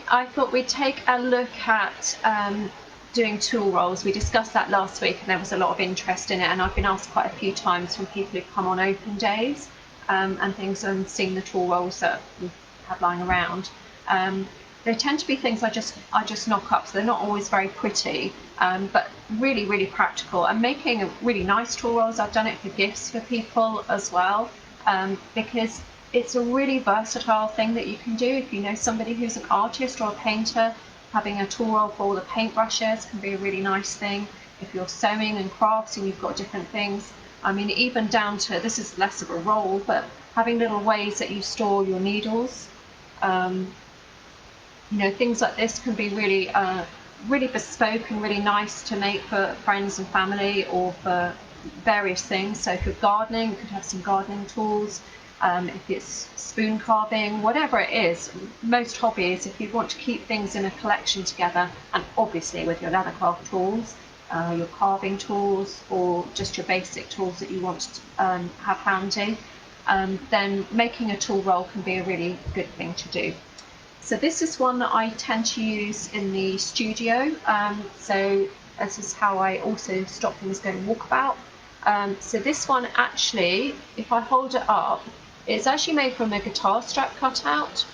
I thought we'd take a look at doing tool rolls. We discussed that last week and there was a lot of interest in it, and I've been asked quite a few times from people who've come on open days and things and seen the tool rolls that we have lying around. They tend to be things I just knock up, so they're not always very pretty, but really, really practical. And making a really nice tool rolls, I've done it for gifts for people as well, because it's a really versatile thing that you can do. If you know somebody who's an artist or a painter, having a tool roll for all the paintbrushes can be a really nice thing. If you're sewing and crafting, you've got different things. I mean, even down to, this is less of a roll, but having little ways that you store your needles. You know, things like this can be really, really bespoke and really nice to make for friends and family or for various things. So if you're gardening, you could have some gardening tools. If it's spoon carving, whatever it is, most hobbies, if you want to keep things in a collection together, and obviously with your leathercraft tools, your carving tools, or just your basic tools that you want to have handy, then making a tool roll can be a really good thing to do. So this is one that I tend to use in the studio. So this is how I also stop things going walkabout. So this one actually, if I hold it up, it's actually made from a guitar strap cutout.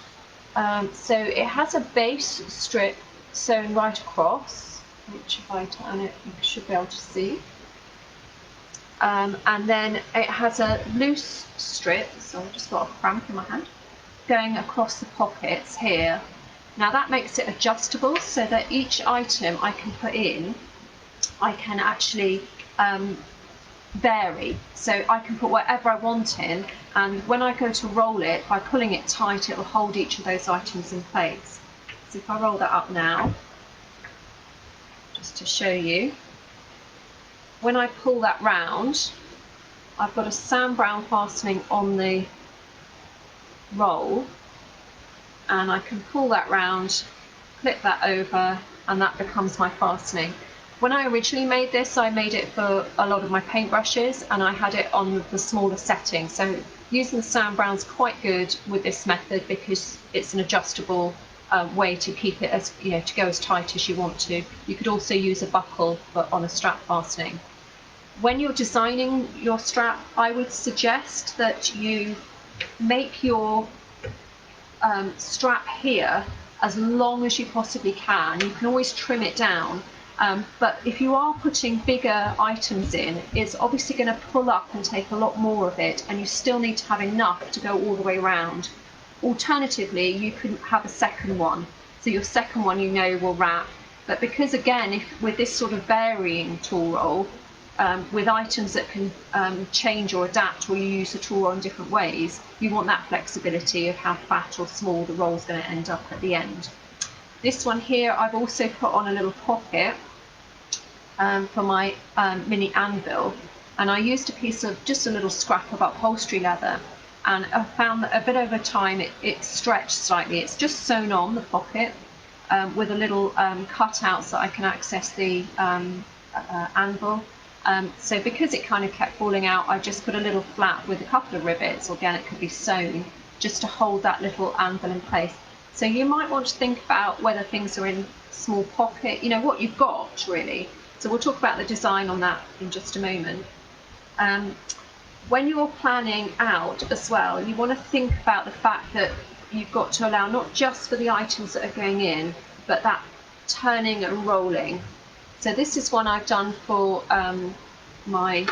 So it has a base strip sewn right across, which if I turn it, you should be able to see. And then it has a loose strip, so I've just got a cramp in my hand, going across the pockets here. Now that makes it adjustable so that each item I can put in, I can actually vary. So I can put whatever I want in, and when I go to roll it, by pulling it tight, it will hold each of those items in place. So if I roll that up now, just to show you, when I pull that round, I've got a Sam Brown fastening on the roll, and I can pull that round, flip that over, and that becomes my fastening. When I originally made this, I made it for a lot of my paintbrushes, and I had it on the smaller setting. So using the Sam Brown's quite good with this method because it's an adjustable way to keep it as, you know, to go as tight as you want to. You could also use a buckle but on a strap fastening. When you're designing your strap, I would suggest that you make your strap here as long as you possibly can. You can always trim it down, but if you are putting bigger items in, it's obviously going to pull up and take a lot more of it, and you still need to have enough to go all the way around. Alternatively, you can have a second one, so your second one, you know, will wrap. But because again, if with this sort of varying tool roll, with items that can change or adapt, or you use the tool roll in different ways, you want that flexibility of how fat or small the roll is going to end up at the end. This one here, I've also put on a little pocket for my mini anvil, and I used a piece of just a little scrap of upholstery leather, and I found that a bit over time it stretched slightly. It's just sewn on the pocket with a little cutout so I can access the anvil. So because it kind of kept falling out, I just put a little flap with a couple of rivets, or again it could be sewn, just to hold that little anvil in place. So you might want to think about whether things are in small pocket, you know, what you've got really. So we'll talk about the design on that in just a moment. When you're planning out as well, you want to think about the fact that you've got to allow not just for the items that are going in, but that turning and rolling. So this is one I've done for my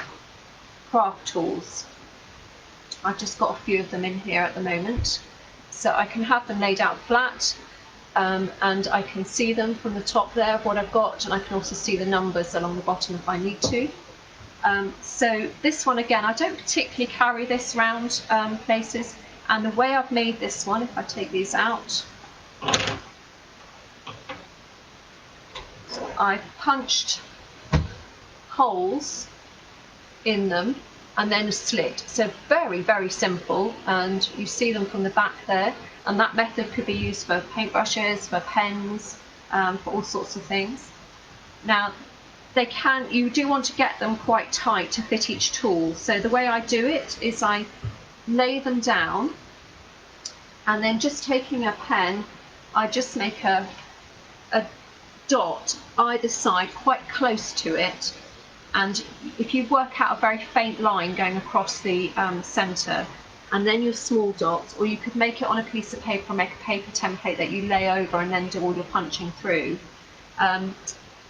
craft tools. I've just got a few of them in here at the moment. So I can have them laid out flat, and I can see them from the top there of what I've got, and I can also see the numbers along the bottom if I need to. So this one again, I don't particularly carry this round places, and the way I've made this one, if I take these out, I've punched holes in them and then a slit. So very, very simple, and you see them from the back there, and that method could be used for paintbrushes, for pens, for all sorts of things. Now you do want to get them quite tight to fit each tool. So the way I do it is I lay them down, and then just taking a pen I just make a dot either side quite close to it, and if you work out a very faint line going across the centre, and then your small dots, or you could make it on a piece of paper, make a paper template that you lay over and then do all your punching through. And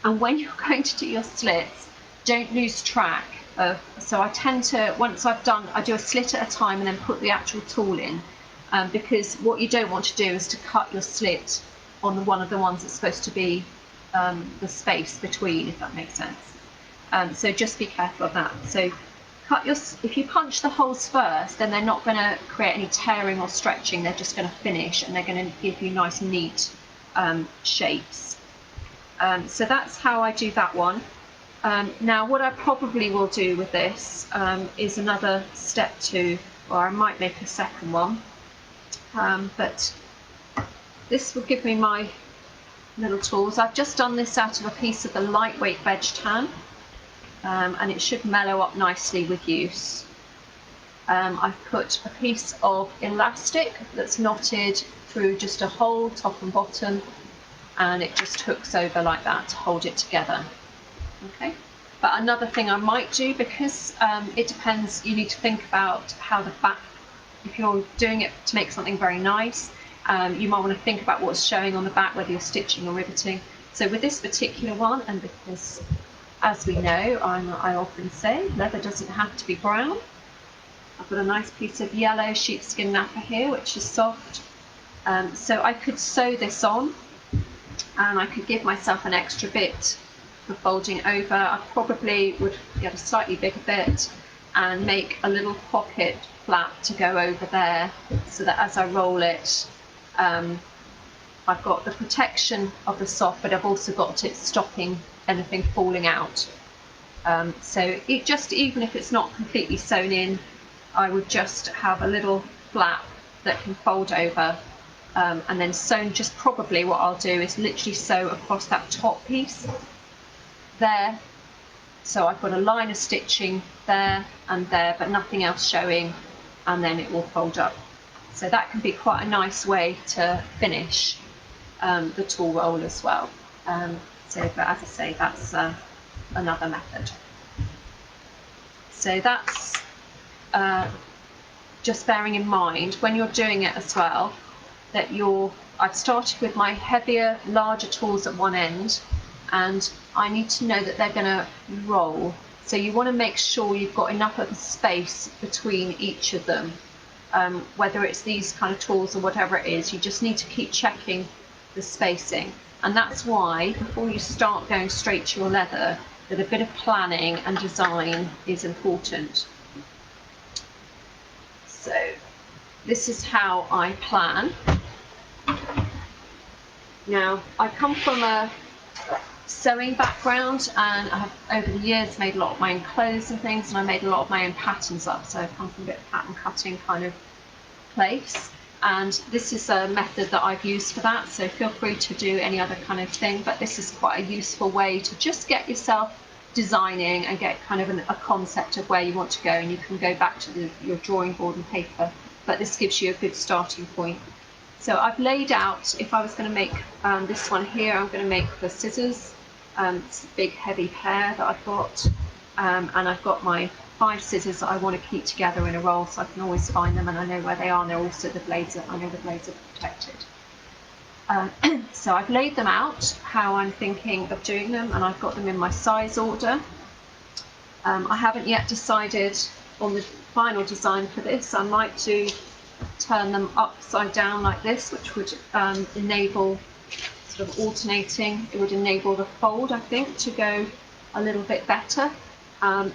when you're going to do your slits, don't lose track of, so I tend to, once I've done, I do a slit at a time and then put the actual tool in, because what you don't want to do is to cut your slit on one of the ones that's supposed to be the space between, if that makes sense. So just be careful of that. So if you punch the holes first, then they're not going to create any tearing or stretching, they're just going to finish and they're going to give you nice neat shapes. So that's how I do that one. Now what I probably will do with this is another step 2, or I might make a second one, but this will give me my little tools. I've just done this out of a piece of the lightweight veg tan, and it should mellow up nicely with use. I've put a piece of elastic that's knotted through just a hole, top and bottom, and it just hooks over like that to hold it together. Okay. But another thing I might do, because it depends, you need to think about how the back, if you're doing it to make something very nice, you might want to think about what's showing on the back, whether you're stitching or riveting. So with this particular one, and because as we know, I often say leather doesn't have to be brown, I've got a nice piece of yellow sheepskin nappa here, which is soft. So I could sew this on, and I could give myself an extra bit for folding over. I probably would get a slightly bigger bit and make a little pocket flap to go over there, so that as I roll it, I've got the protection of the soft, but I've also got it stopping anything falling out. So it just, even if it's not completely sewn in, I would just have a little flap that can fold over, and then sewn. Just probably what I'll do is literally sew across that top piece there, so I've got a line of stitching there and there, but nothing else showing, and then it will fold up. So that can be quite a nice way to finish the tool roll as well. But as I say, that's another method. So that's just bearing in mind when you're doing it as well, that I've started with my heavier, larger tools at one end, and I need to know that they're going to roll. So you want to make sure you've got enough of a space between each of them. Whether it's these kind of tools or whatever it is, you just need to keep checking the spacing. And that's why before you start going straight to your leather, that a bit of planning and design is important. So this is how I plan. Now, I come from a sewing background, and I have over the years made a lot of my own clothes and things, and I made a lot of my own patterns up, so I come from a bit of pattern cutting kind of place, and this is a method that I've used for that, so feel free to do any other kind of thing, but this is quite a useful way to just get yourself designing and get kind of a concept of where you want to go, and you can go back to your drawing board and paper, but this gives you a good starting point. So I've laid out, if I was going to make this one here, I'm going to make the scissors. It's a big heavy pair that I've got, and I've got my 5 scissors that I want to keep together in a roll, so I can always find them and I know where they are, and they're also the blades, I know the blades are protected. So I've laid them out how I'm thinking of doing them, and I've got them in my size order. I haven't yet decided on the final design for this. I might turn them upside down like this, which would enable sort of alternating. It would enable the fold, I think, to go a little bit better,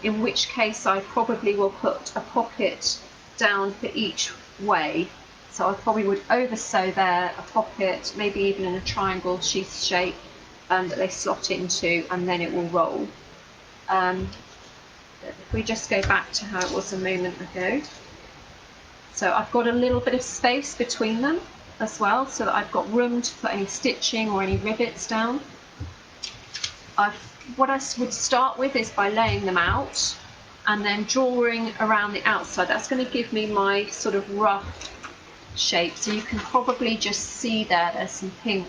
in which case I probably will put a pocket down for each way. So I probably would over sew there a pocket, maybe even in a triangle sheath shape, that they slot into, and then it will roll. If we just go back to how it was a moment ago. So I've got a little bit of space between them as well, so that I've got room to put any stitching or any rivets down. What I would start with is by laying them out and then drawing around the outside. That's going to give me my sort of rough shape. So you can probably just see there's some pink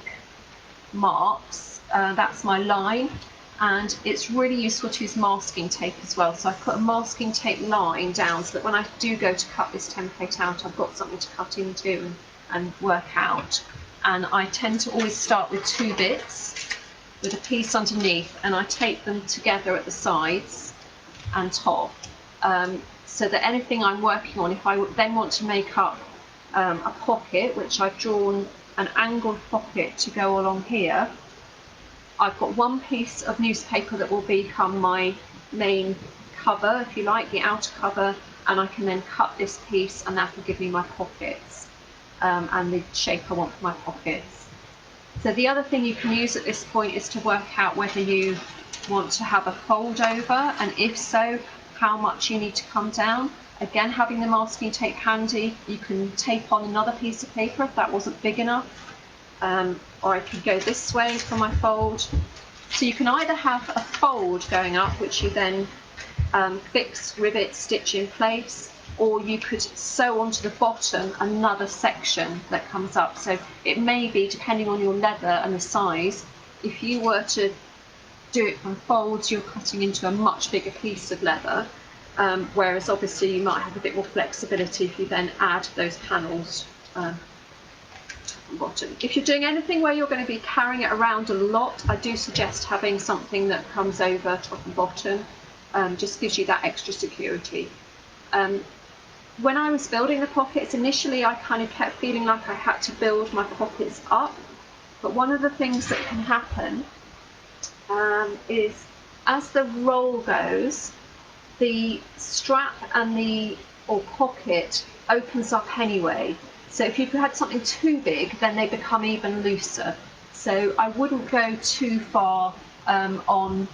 marks. That's my line, and it's really useful to use masking tape as well. So I put a masking tape line down so that when I do go to cut this template out, I've got something to cut into and work out. And I tend to always start with 2 bits with a piece underneath, and I tape them together at the sides and top, so that anything I'm working on, if I then want to make up a pocket, which I've drawn an angled pocket to go along here, I've got one piece of newspaper that will become my main cover, if you like, the outer cover, and I can then cut this piece, and that will give me my pockets and the shape I want for my pockets. So the other thing you can use at this point is to work out whether you want to have a fold over, and if so, how much you need to come down. Again, having the masking tape handy, you can tape on another piece of paper if that wasn't big enough, or I could go this way for my fold. So you can either have a fold going up, which you then fix, rivet, stitch in place, or you could sew onto the bottom another section that comes up. So it may be, depending on your leather and the size, if you were to do it from folds, you're cutting into a much bigger piece of leather, whereas obviously you might have a bit more flexibility if you then add those panels bottom. If you're doing anything where you're going to be carrying it around a lot, I do suggest having something that comes over top and bottom, just gives you that extra security. When I was building the pockets, initially I kind of kept feeling like I had to build my pockets up, but one of the things that can happen is as the roll goes, the strap and the pocket opens up anyway. So if you had something too big, then they become even looser. So I wouldn't go too far on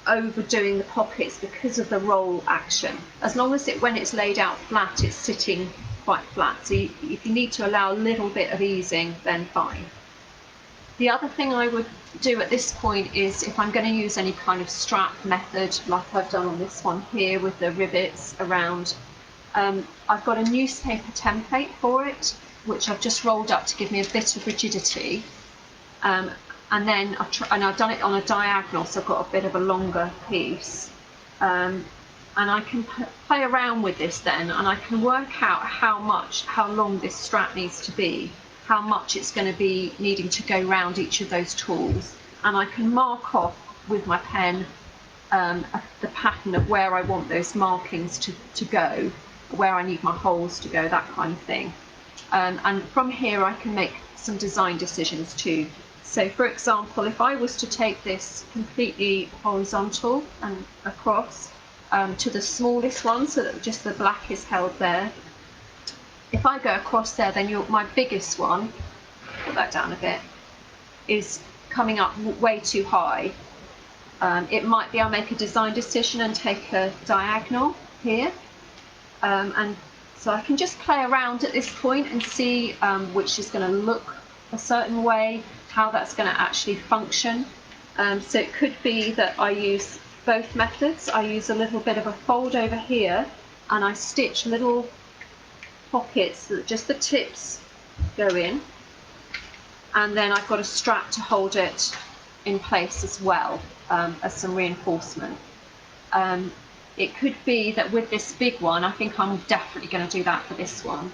overdoing the pockets because of the roll action. As long as when it's laid out flat, it's sitting quite flat. So if you need to allow a little bit of easing, then fine. The other thing I would do at this point is, if I'm going to use any kind of strap method, like I've done on this one here with the rivets around, I've got a newspaper template for it, which I've just rolled up to give me a bit of rigidity. And then I've done it on a diagonal, so I've got a bit of a longer piece. And I can play around with this then, and I can work out how long this strap needs to be, how much it's going to be needing to go round each of those tools. And I can mark off with my pen the pattern of where I want those markings to go, where I need my holes to go, that kind of thing. And from here I can make some design decisions too. So for example, if I was to take this completely horizontal and across to the smallest one, so that just the black is held there, if I go across there, then my biggest one, put that down a bit, is coming up way too high. It might be I'll make a design decision and take a diagonal here, and so I can just play around at this point and see which is going to look a certain way, how that's going to actually function. So it could be that I use both methods. I use a little bit of a fold over here, and I stitch little pockets so that just the tips go in, and then I've got a strap to hold it in place as well, as some reinforcement. It could be that with this big one, I think I'm definitely going to do that for this one.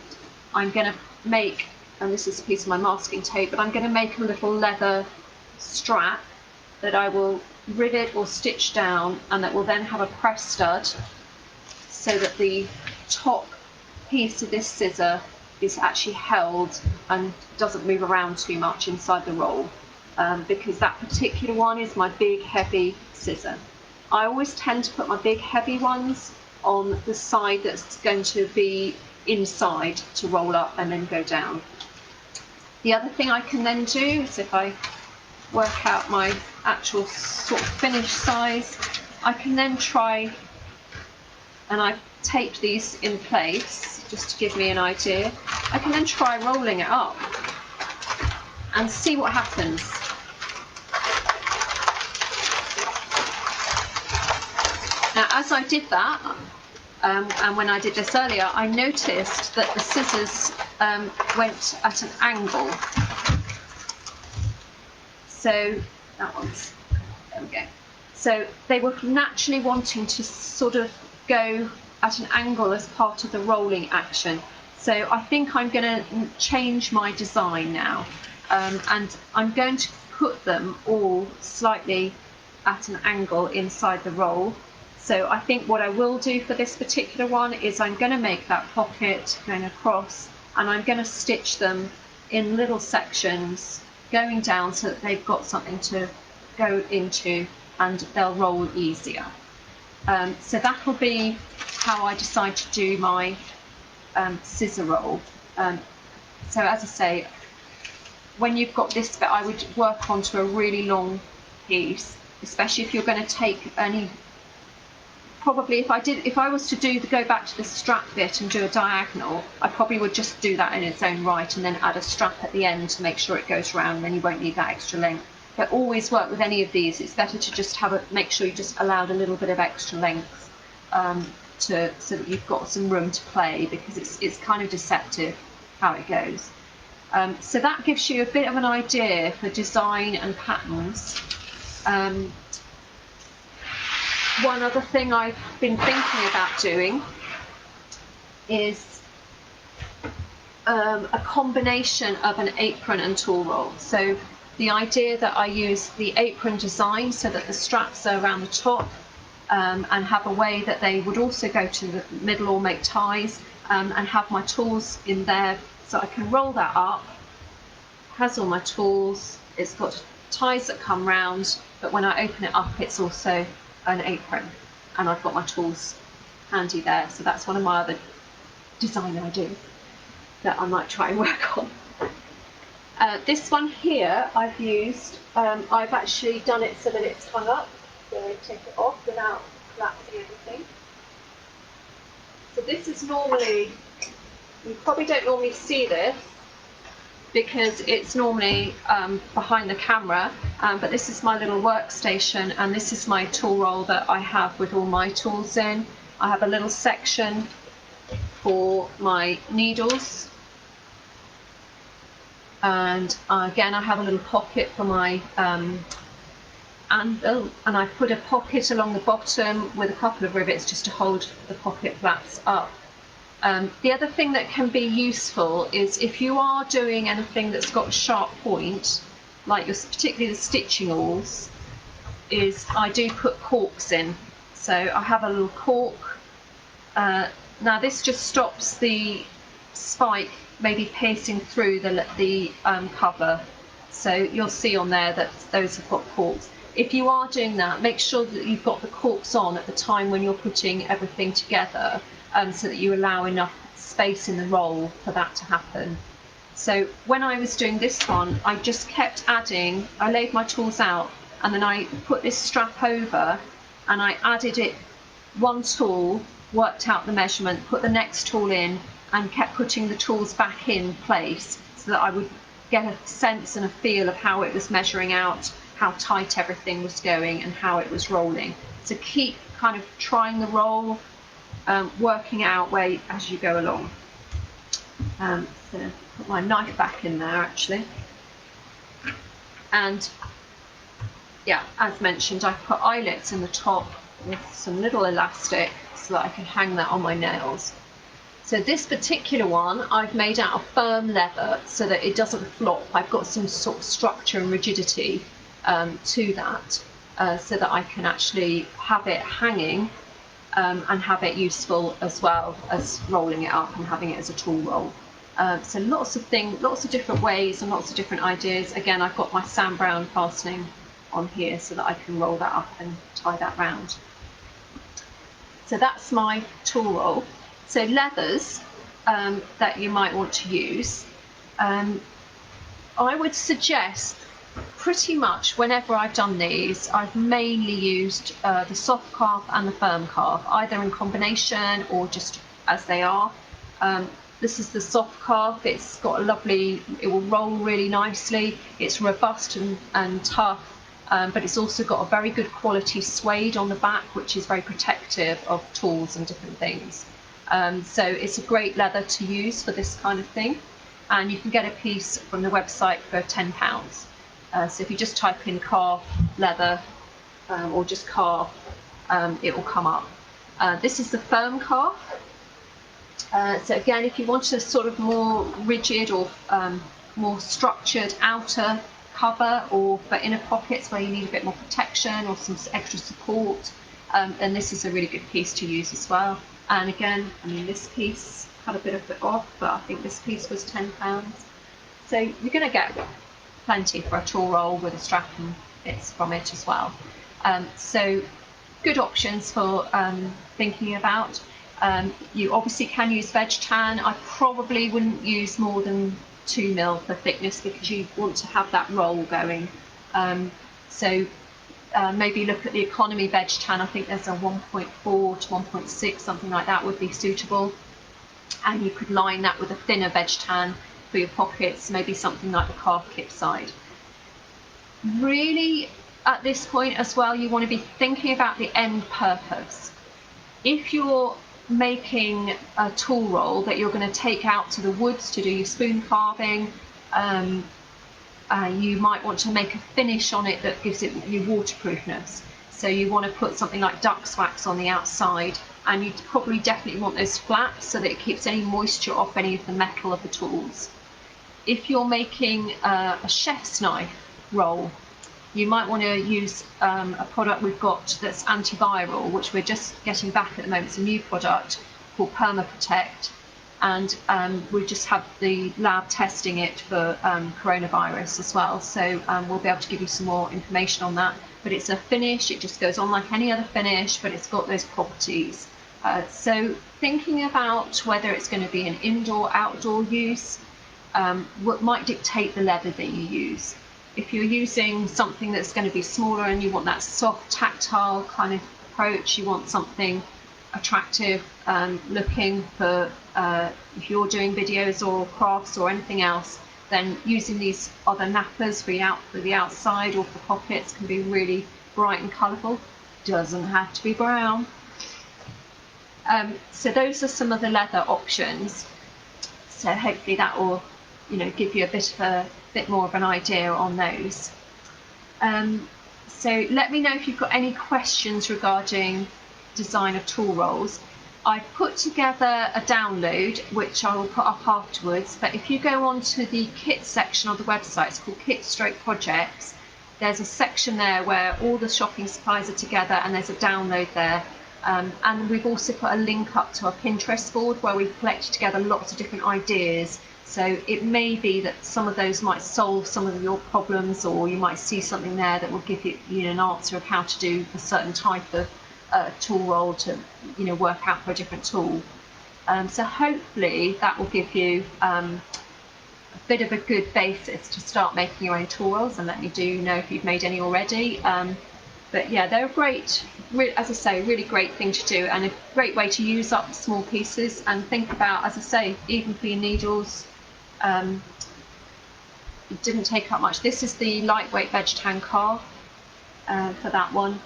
I'm going to make, and this is a piece of my masking tape, but I'm going to make a little leather strap that I will rivet or stitch down, and that will then have a press stud, so that the top piece of this scissor is actually held and doesn't move around too much inside the roll, because that particular one is my big heavy scissor. I always tend to put my big heavy ones on the side that's going to be inside to roll up and then go down. The other thing I can then do is, if I work out my actual sort of finished size, I can then try, and I've taped these in place just to give me an idea, I can then try rolling it up and see what happens. Now, as I did that, and when I did this earlier, I noticed that the scissors went at an angle. So that one's, there we go. So they were naturally wanting to sort of go at an angle as part of the rolling action. So I think I'm going to change my design now, and I'm going to put them all slightly at an angle inside the roll. So I think what I will do for this particular one is I'm going to make that pocket going across, and I'm going to stitch them in little sections going down so that they've got something to go into and they'll roll easier. So that will be how I decide to do my scissor roll. So as I say, when you've got this bit, I would work onto a really long piece, especially if you're going to take any. Probably if I was to go back to the strap bit and do a diagonal, I probably would just do that in its own right and then add a strap at the end to make sure it goes round, and then you won't need that extra length. But always work with any of these, it's better to just make sure you just allowed a little bit of extra length so that you've got some room to play, because it's kind of deceptive how it goes. So that gives you a bit of an idea for design and patterns. One other thing I've been thinking about doing is a combination of an apron and tool roll. So the idea that I use the apron design so that the straps are around the top, and have a way that they would also go to the middle or make ties, and have my tools in there so I can roll that up. It has all my tools, it's got ties that come round, but when I open it up it's also an apron, and I've got my tools handy there. So that's one of my other design ideas that I might try and work on. This one here I've used, I've actually done it so that it's hung up, so I take it off without collapsing everything. So this is normally, you probably don't normally see this because it's normally behind the camera, but this is my little workstation, and this is my tool roll that I have with all my tools in. I have a little section for my needles, and again I have a little pocket for my anvil, and I put a pocket along the bottom with a couple of rivets just to hold the pocket flaps up. The other thing that can be useful is if you are doing anything that's got a sharp point, like particularly the stitching awls, is I do put corks in. So I have a little cork. Now this just stops the spike maybe piercing through the cover. So you'll see on there that those have got corks. If you are doing that, make sure that you've got the corks on at the time when you're putting everything together, so that you allow enough space in the roll for that to happen. So when I was doing this one, I just kept adding, I laid my tools out, and then I put this strap over, and I added it, one tool, worked out the measurement, put the next tool in, and kept putting the tools back in place so that I would get a sense and a feel of how it was measuring out, how tight everything was going, and how it was rolling. So keep kind of trying the roll, working out as you go along. So put my knife back in there actually, and yeah, as mentioned, I put eyelets in the top with some little elastic so that I can hang that on my nails. So this particular one I've made out of firm leather so that it doesn't flop. I've got some sort of structure and rigidity to that, so that I can actually have it hanging, and have it useful as well as rolling it up and having it as a tool roll. So lots of different ways and lots of different ideas. Again, I've got my Sam Brown fastening on here so that I can roll that up and tie that round. So that's my tool roll. So leathers that you might want to use, I would suggest pretty much whenever I've done these, I've mainly used the soft calf and the firm calf, either in combination or just as they are. This is the soft calf. It's got a lovely, it will roll really nicely. It's robust and tough, but it's also got a very good quality suede on the back, which is very protective of tools and different things. So it's a great leather to use for this kind of thing, and you can get a piece from the website for £10. So if you just type in calf leather or just calf, it will come up. This is the firm calf. So again, if you want a sort of more rigid or more structured outer cover, or for inner pockets where you need a bit more protection or some extra support, then this is a really good piece to use as well. And again, I mean, this piece had a bit of it off, but I think this piece was £10. So you're going to get plenty for a tool roll with a strap and bits from it as well. So good options for thinking about. You obviously can use veg tan. I probably wouldn't use more than 2mm for thickness, because you want to have that roll going. Maybe look at the economy veg tan. I think there's a 1.4 to 1.6, something like that would be suitable. And you could line that with a thinner veg tan for your pockets, maybe something like the calf kip side. Really, at this point as well, you want to be thinking about the end purpose. If you're making a tool roll that you're going to take out to the woods to do your spoon carving, you might want to make a finish on it that gives it your waterproofness. So you want to put something like duck's wax on the outside, and you probably definitely want those flaps so that it keeps any moisture off any of the metal of the tools. If you're making a chef's knife roll, you might want to use a product we've got that's antiviral, which we're just getting back at the moment. It's a new product called PermaProtect, and we just have the lab testing it for coronavirus as well. So we'll be able to give you some more information on that. But it's a finish, it just goes on like any other finish, but it's got those properties. So thinking about whether it's going to be an indoor-outdoor use, what might dictate the leather that you use. If you're using something that's going to be smaller and you want that soft, tactile kind of approach, you want something attractive looking for if you're doing videos or crafts or anything else, then using these other nappers for the outside or for pockets can be really bright and colourful. Doesn't have to be brown. So those are some of the leather options. So hopefully that will, give you a bit more of an idea on those. So let me know if you've got any questions regarding design of tool rolls. I've put together a download which I will put up afterwards, but if you go on to the kit section of the website, it's called Kit/Projects, there's a section there where all the shopping supplies are together, and there's a download there. And we've also put a link up to our Pinterest board where we've collected together lots of different ideas. So it may be that some of those might solve some of your problems, or you might see something there that will give you, an answer of how to do a certain type of tool roll to, work out for a different tool. So hopefully that will give you a bit of a good basis to start making your own tool rolls, and let me know if you've made any already. But yeah, they're great, as I say, really great thing to do, and a great way to use up small pieces and think about, as I say, even for your needles. It didn't take up much. This is the lightweight veg tan calf for that one.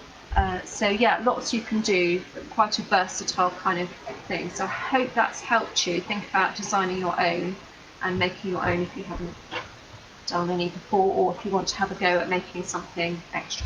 So yeah, lots you can do, quite a versatile kind of thing. So I hope that's helped you think about designing your own and making your own if you haven't done any before, or if you want to have a go at making something extra.